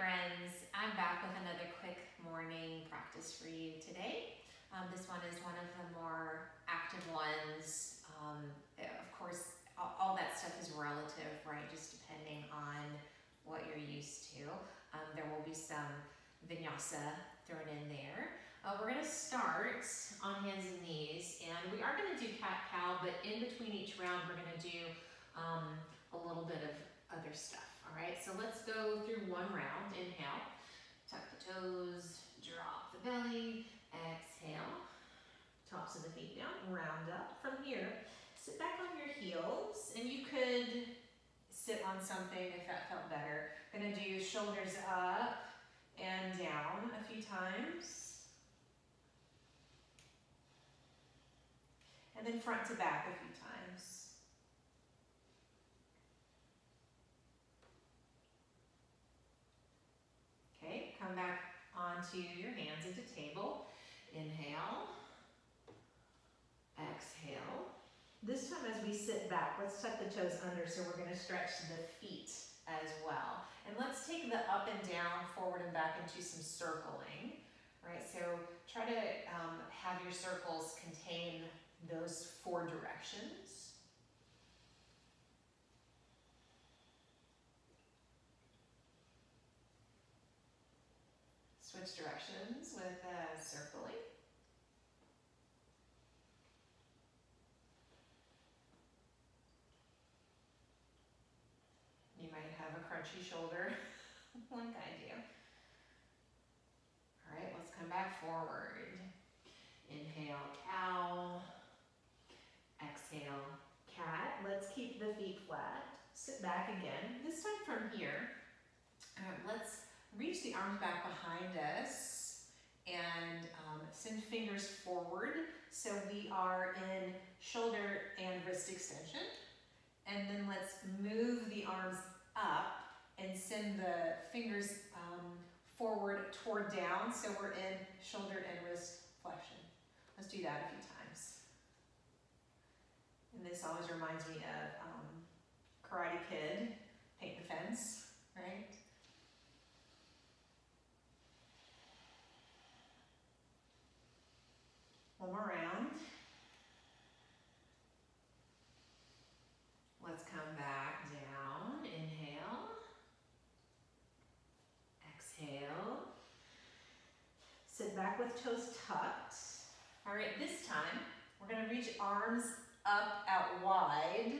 friends, I'm back with another quick morning practice for you today. This one is one of the more active ones. Of course, all that stuff is relative, right? Just depending on what you're used to. There will be some vinyasa thrown in there. We're gonna start on hands and knees, and we are gonna do cat-cow, but in between each round, we're gonna do a little bit of other stuff. All right, so let's go through one round. Inhale, tuck the toes, drop the belly, exhale, tops of the feet down, round up. From here, sit back on your heels, and you could sit on something if that felt better. Gonna do shoulders up and down a few times. And then front to back a few times. Okay, come back onto your hands into table. Inhale, exhale. This time as we sit back, let's tuck the toes under, so we're gonna stretch the feet as well. And let's take the up and down, forward and back into some circling. All right, so try to have your circles contain those 4 directions. Switch directions with circling. You might have a crunchy shoulder like I do. All right, let's come back forward. Inhale, cow. Exhale, cat. Let's keep the feet flat. Sit back again. This time from here, let's reach the arms back behind us and send fingers forward. So we are in shoulder and wrist extension. And then let's move the arms up and send the fingers forward toward down. So we're in shoulder and wrist flexion. Let's do that a few times. And this always reminds me of Karate Kid, Paint the Fence, right? One more round. Let's come back down. Inhale. Exhale. Sit back with toes tucked. All right, this time we're going to reach arms up out wide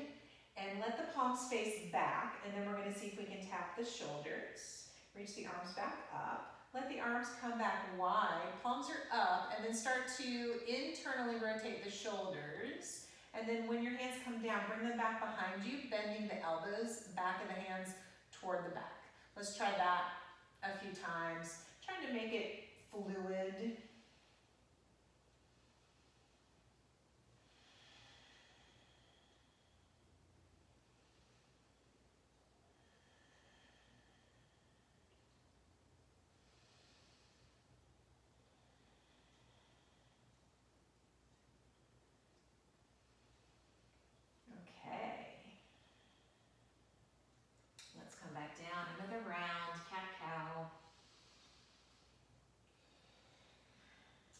and let the palms face back, and then we're going to see if we can tap the shoulders. Reach the arms back up. Let the arms come back wide, palms are up, and then start to internally rotate the shoulders. And then when your hands come down, bring them back behind you, bending the elbows, back of the hands toward the back. Let's try that a few times, trying to make it fluid.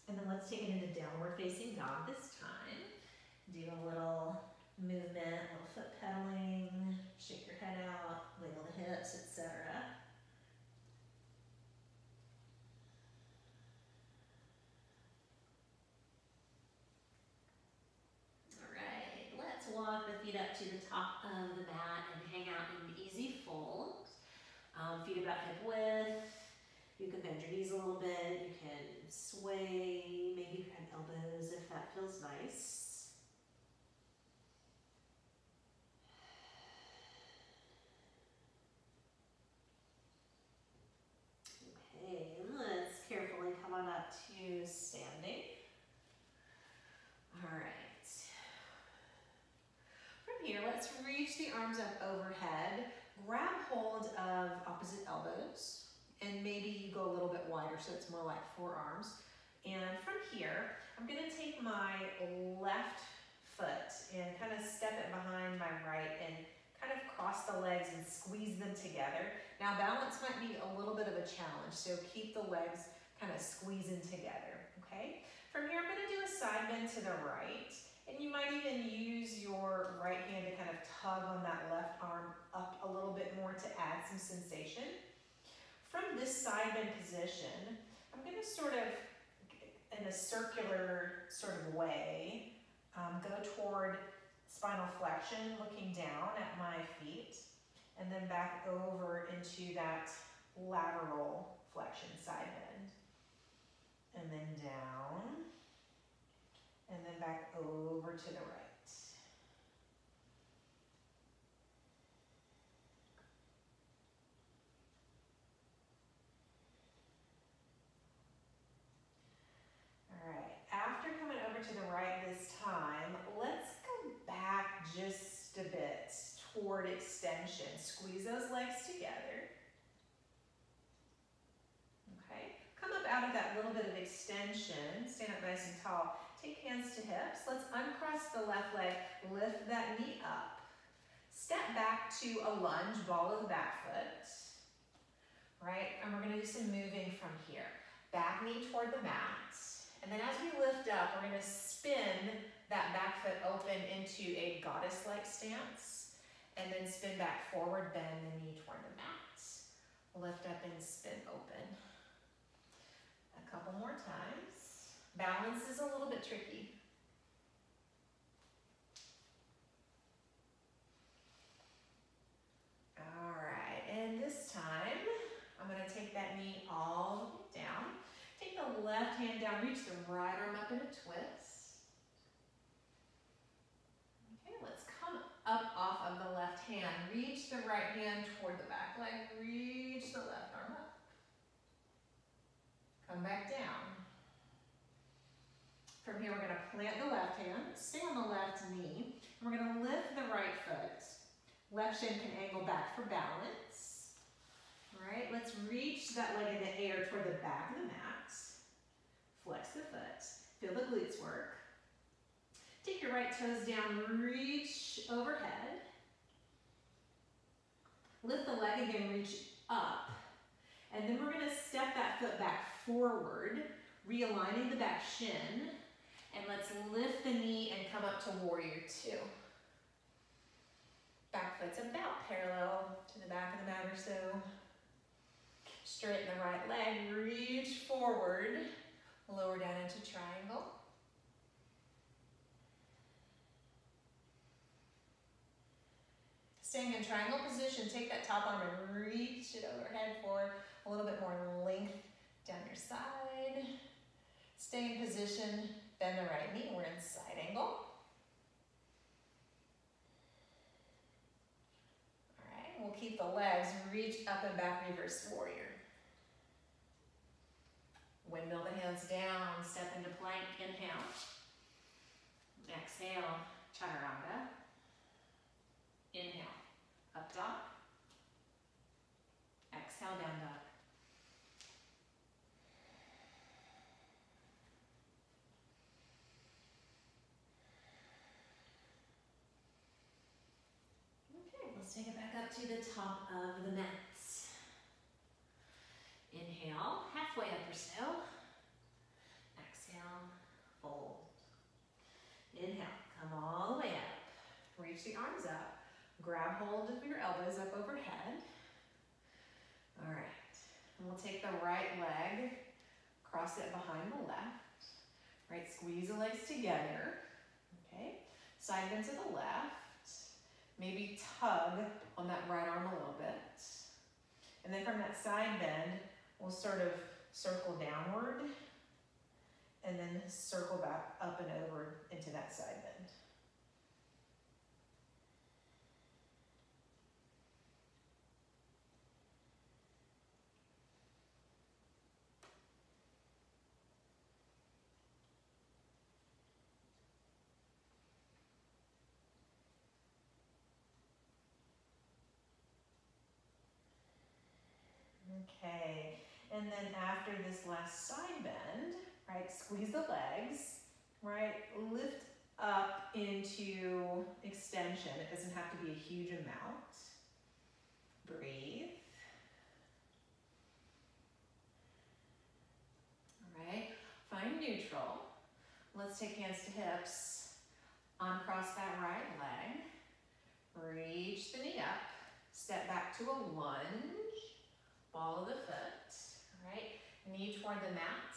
And then let's take it into downward facing dog this time. Do a little movement, a little foot pedaling, shake your head out, wiggle the hips, etc. All right, let's walk the feet up to the top of the mat and hang out in easy fold. Feet about hip width. You can bend your knees a little bit, you can sway, maybe bend elbows if that feels nice. Okay, let's carefully come on up to standing. All right. From here, let's reach the arms up overhead, grab hold of opposite elbows. And maybe you go a little bit wider so it's more like forearms. And from here, I'm gonna take my left foot and kind of step it behind my right and kind of cross the legs and squeeze them together. Now balance might be a little bit of a challenge, so keep the legs kind of squeezing together, okay? From here, I'm gonna do a side bend to the right, and you might even use your right hand to kind of tug on that left arm up a little bit more to add some sensation. From this side bend position, I'm gonna sort of, in a circular sort of way, go toward spinal flexion, looking down at my feet, and then back over into that lateral flexion side bend. And then down, and then back over to the right. All right, after coming over to the right this time, let's go back just a bit toward extension. Squeeze those legs together. Okay, come up out of that little bit of extension, stand up nice and tall. Take hands to hips. Let's uncross the left leg, lift that knee up. Step back to a lunge, ball of the back foot. Right, and we're gonna do some moving from here. Back knee toward the mat. And then as we lift up, we're gonna spin that back foot open into a goddess-like stance. And then spin back forward, bend the knee toward the mat. Lift up and spin open. A couple more times. Balance is a little bit tricky. All right, and this time, I'm gonna take that knee all the way down. Take the left hand down, reach the right arm up in a twist. Okay, let's come up off of the left hand. Reach the right hand toward the back leg, reach the left arm up. Come back down. From here, we're gonna plant the left hand, stay on the left knee, and we're gonna lift the right foot. Left shin can angle back for balance. All right, let's reach that leg in the air toward the back of the mat. Flex the foot, feel the glutes work. Take your right toes down, reach overhead. Lift the leg again, reach up. And then we're gonna step that foot back forward, realigning the back shin. And let's lift the knee and come up to warrior two. Back foot's about parallel to the back of the mat or so. Straighten the right leg, reach forward, lower down into triangle. Staying in triangle position, take that top arm and reach it overhead for a little bit more length down your side. Stay in position, bend the right knee, we're in side angle. All right, we'll keep the legs, reach up and back, reverse warrior. Windmill the hands down, step into plank, inhale. Exhale, chaturanga. Inhale, up dog. Exhale, down dog. Okay, let's take it back up to the top of the mats. Inhale, halfway up or so. Exhale, fold. Inhale, come all the way up. Reach the arms up. Grab hold of your elbows up overhead. All right, and we'll take the right leg, cross it behind the left. Right, squeeze the legs together. Okay, side bend to the left. Maybe tug on that right arm a little bit. And then from that side bend, we'll sort of circle downward and then circle back up and over into that side bend. Okay, and then after this last side bend, right, squeeze the legs, right, lift up into extension. It doesn't have to be a huge amount. Breathe. All right, find neutral. Let's take hands to hips. Uncross that right leg. Reach the knee up. Step back to a lunge. Ball of the foot. All right, knee toward the mat.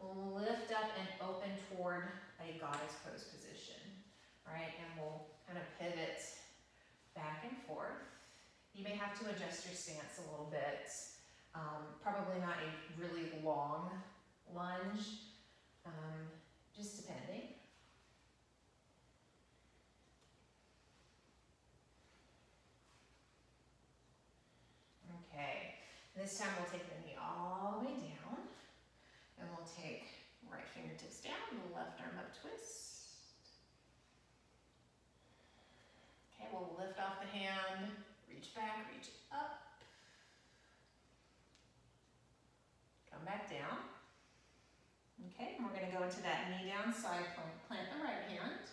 Lift up and open toward a goddess pose position. All right, and we'll kind of pivot back and forth. You may have to adjust your stance a little bit. Probably not a really long lunge, just depending. Okay, this time we'll take the knee all the way down, and we'll take right fingertips down, the left arm up, twist. Okay, we'll lift off the hand, reach back, reach up. Come back down. Okay, and we're gonna go into that knee down side plank. Plant the right hand.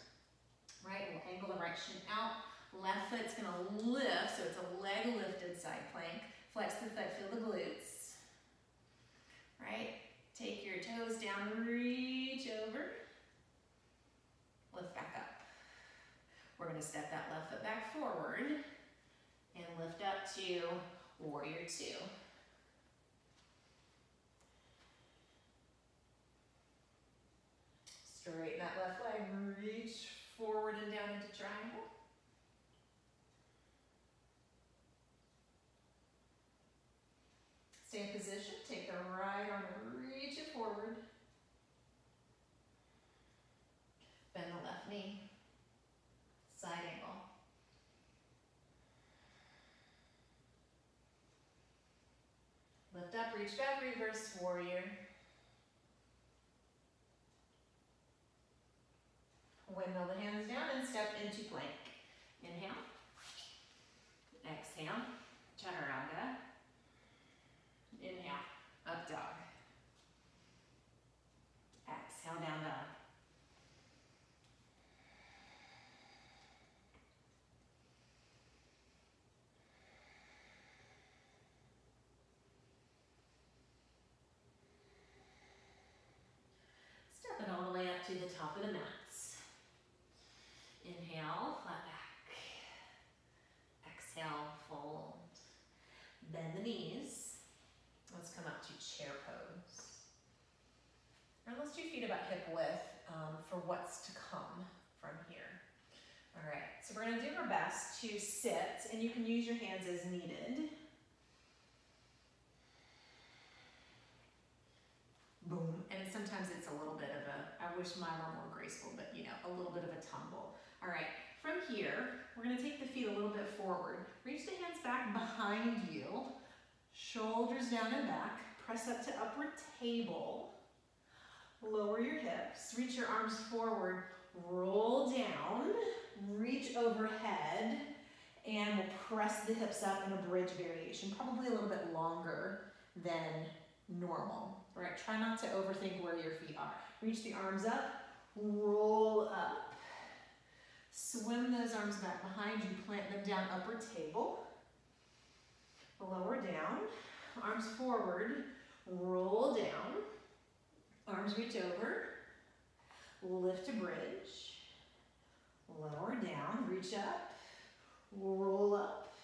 Right, we'll angle the right shin out. Left foot's gonna lift, so it's a leg lifted side plank. Flex the foot, feel the glutes. Right, take your toes down, reach over. Lift back up. We're gonna step that left foot back forward and lift up to warrior two. Straighten that left leg, reach forward and down into triangle. Stay in position, take the right arm and reach it forward. Bend the left knee, side angle. Lift up, reach back, reverse warrior. Windmill the hands down and step into plank. Inhale. Exhale. Chaturanga. Inhale. Up dog. Exhale, down dog. Step it all the way up to the top of the mats. Inhale, flat back. Exhale, fold. Bend the knees. Let's come up to chair pose. Now let's do feet about hip width for what's to come from here. All right, so we're gonna do our best to sit, and you can use your hands as needed. Boom, and sometimes it's a little bit of a, I wish mine were more graceful, but you know, a little bit of a tumble. All right, from here, we're gonna take the feet a little bit forward. Reach the hands back behind you, shoulders down and back, press up to upward table. Lower your hips, reach your arms forward, roll down, reach overhead, and we'll press the hips up in a bridge variation, probably a little bit longer than normal. All right, try not to overthink where your feet are. Reach the arms up, roll up, swim those arms back behind you, plant them down, upward table, lower down, arms forward, roll down, arms reach over, lift to bridge, lower down, reach up, roll up,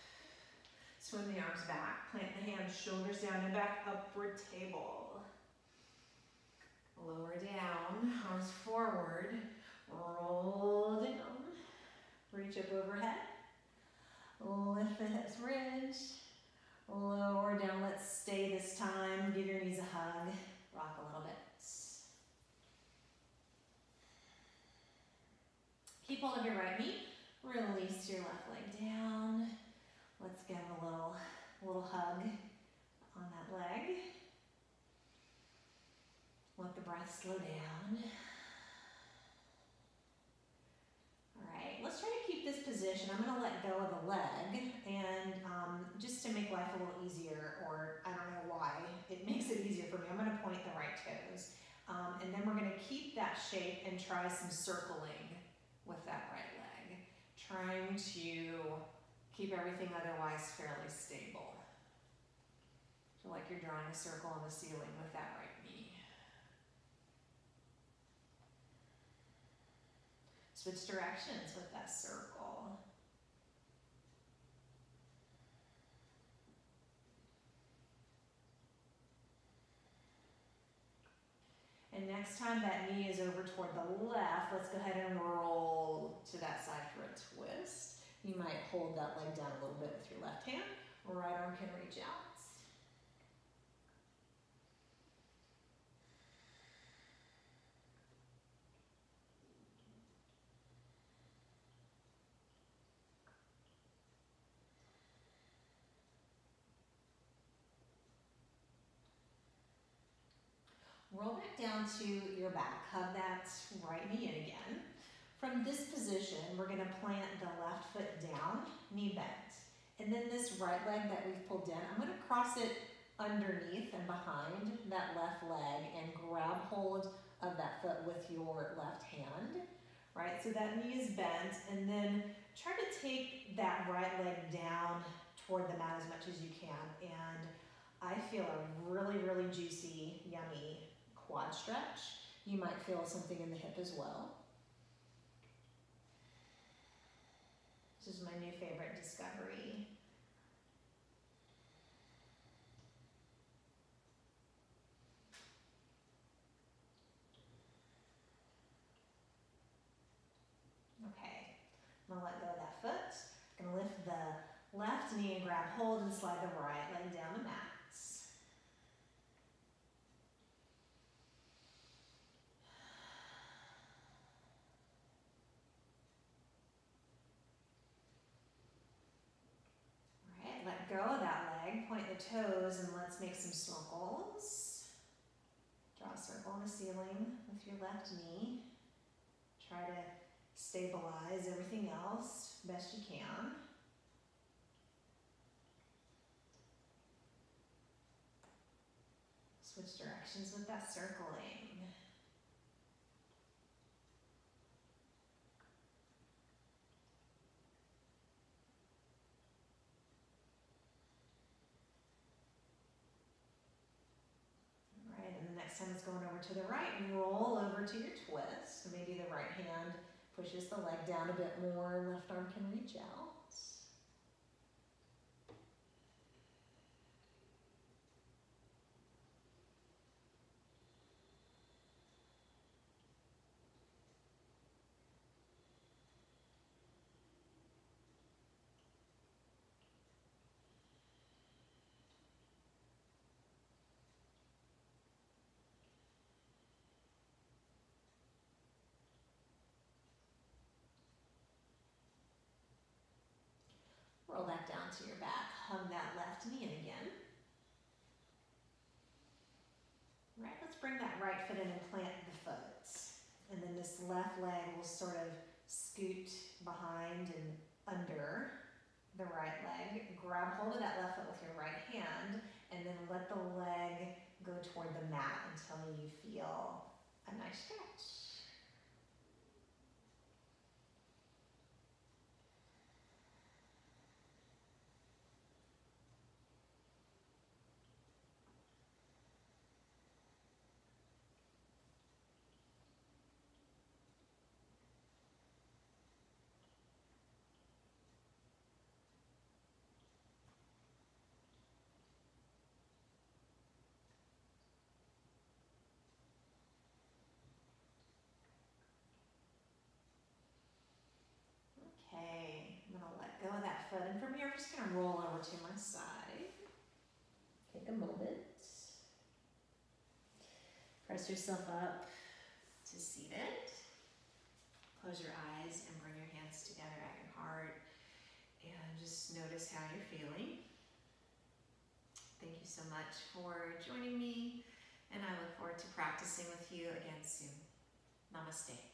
swim the arms back, plant the hands, shoulders down and back, upward table. Lower down, arms forward, roll down, reach up overhead, lift the hips, bridge, lower down, let's stay this time, give your knees a hug, rock a little bit. Keep hold of your right knee, release your left leg down. Let's give a little hug on that leg. Let the breath slow down. All right, let's try to keep this position. I'm gonna let go of the leg, and just to make life a little easier, or I don't know why, it makes it easier for me, I'm gonna point the right toes. And then we're gonna keep that shape and try some circling with that right leg, trying to keep everything otherwise fairly stable. Feel like you're drawing a circle on the ceiling with that right knee. Switch directions with that circle. And next time that knee is over toward the left, let's go ahead and roll to that side for a twist. You might hold that leg down a little bit with your left hand. Right arm can reach out. Roll back down to your back. Hug that right knee in again. From this position, we're going to plant the left foot down, knee bent. And then this right leg that we've pulled in, I'm going to cross it underneath and behind that left leg and grab hold of that foot with your left hand, right? So that knee is bent, and then try to take that right leg down toward the mat as much as you can. And I feel a really, really juicy, yummy quad stretch. You might feel something in the hip as well. This is my new favorite discovery. Okay, I'm gonna let go of that foot. I'm gonna lift the left knee and grab hold and slide the right leg down the mat. Let go of that leg, point the toes, and let's make some circles. Draw a circle on the ceiling with your left knee. Try to stabilize everything else best you can. Switch directions with that circling. Next time it's going over to the right, and roll over to your twist. So maybe the right hand pushes the leg down a bit more, left arm can reach out. Roll that down to your back. Hug that left knee in again. Right, let's bring that right foot in and plant the foot. And then this left leg will sort of scoot behind and under the right leg. Grab hold of that left foot with your right hand, and then let the leg go toward the mat until you feel a nice stretch. Okay, I'm gonna let go of that foot, and from here I'm just gonna roll over to my side. Take a moment. Press yourself up to seated. Close your eyes and bring your hands together at your heart, and just notice how you're feeling. Thank you so much for joining me, and I look forward to practicing with you again soon. Namaste.